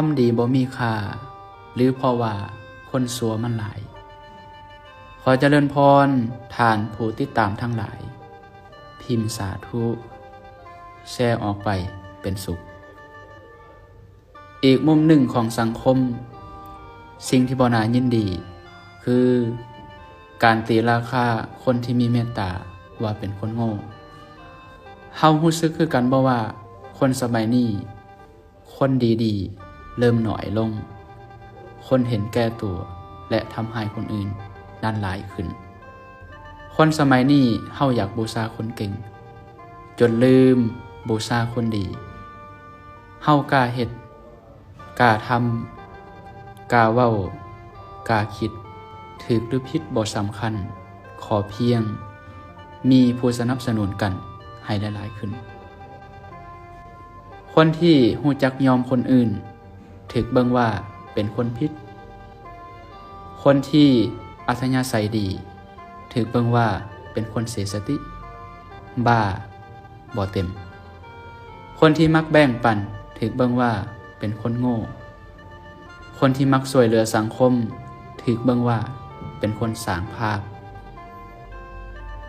ำดีบ่มีค่าหรือเพราะว่าคนสัวมันหลายขอเจริญพรท่านผู้ติดตามทั้งหลายพิมพ์สาธุแชร์ออกไปเป็นสุขอีกมุมหนึ่งของสังคมสิ่งที่บ่น่ายินดีคือการตีราคาคนที่มีเมตตาว่าเป็นคนโง่เฮารู้สึกคือกันบ่ว่าคนสมัยนี้คนดีๆเริ่มหน่อยลงคนเห็นแก่ตัวและทำให้คนอื่นนั่นหลายขึ้นคนสมัยนี้เฮาอยากบูชาคนเก่งจนลืมบูชาคนดีเฮากล้าเฮ็ดกล้าทำกล้าเว้ากล้าคิดถูกหรือผิดบ่สำคัญขอเพียงมีผู้สนับสนุนกันให้หลายๆขึ้นคนที่รู้จักยอมคนอื่นถูกเบิ่งว่าเป็นคนผิดคนที่อัธยาศัยดีถูกเบิ่งว่าเป็นคนเสียสติบ้าบ่เต็มคนที่มักแบ่งปันถูกเบิ่งว่าเป็นคนโง่คนที่มักช่วยเหลือสังคมถูกเบิ่งว่าเป็นคนสร้างภาพ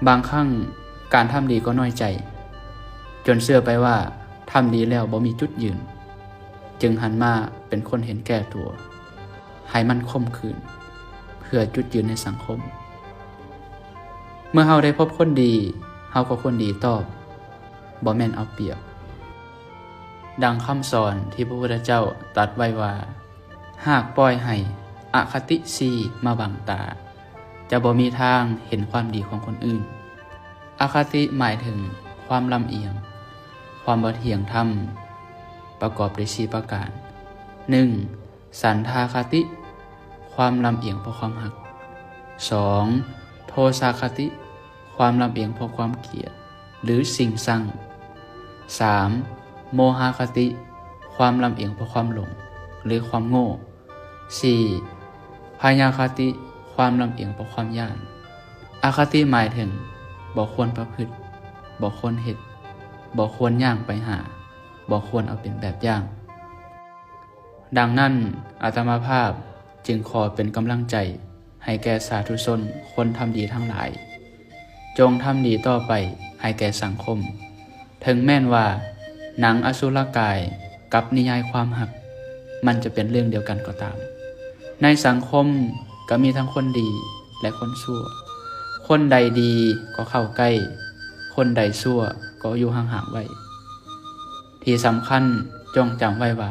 บางครั้งการทำดีก็น้อยใจจนเชื่อไปว่าทำดีแล้วบ่มีจุดยืนจึงหันมาเป็นคนเห็นแก่ตัวให้มันคมขืนเพื่อจุดยืนในสังคมเมื่อเฮาได้พบคนดีเฮาก็คนดีตอบบ่แม่นเอาเปรียบดังคำสอนที่พระพุทธเจ้าตรัสไว้ว่าหากปล่อยให้อคติสีมาบังตาจะบ่มีทางเห็นความดีของคนอื่นอคติหมายถึงความลำเอียงความบ่เที่ยงธรรมประกอบด้วย4ประการ 1. สันทาคติความลำเอียงเพราะความหัก 2. โทสาคติความลำเอียงเพราะความเกลียดหรือสิ่งสั่ง 3. โมหคติความลำเอียงเพราะความหลงหรือความโง่ 4. พยาคติความลำเอียงเพราะความย้านอคติหมายถึงบ่ควรประพฤติบ่ควรเฮ็ดบ่ควรย่างไปหาบ่ควรเอาเป็นแบบอย่างดังนั้นอาตมาภาพจึงขอเป็นกำลังใจให้แก่สาธุชนคนทำดีทั้งหลายจงทำดีต่อไปให้แก่สังคมถึงแม้นว่าหนังอสุรกายกับนิยายความหักมันจะเป็นเรื่องเดียวกันก็ตามในสังคมก็มีทั้งคนดีและคนชั่วคนใดดีก็เข้าใกล้คนใดชั่วก็อยู่ห่างๆไว้ที่สำคัญจงจำไว้ว่า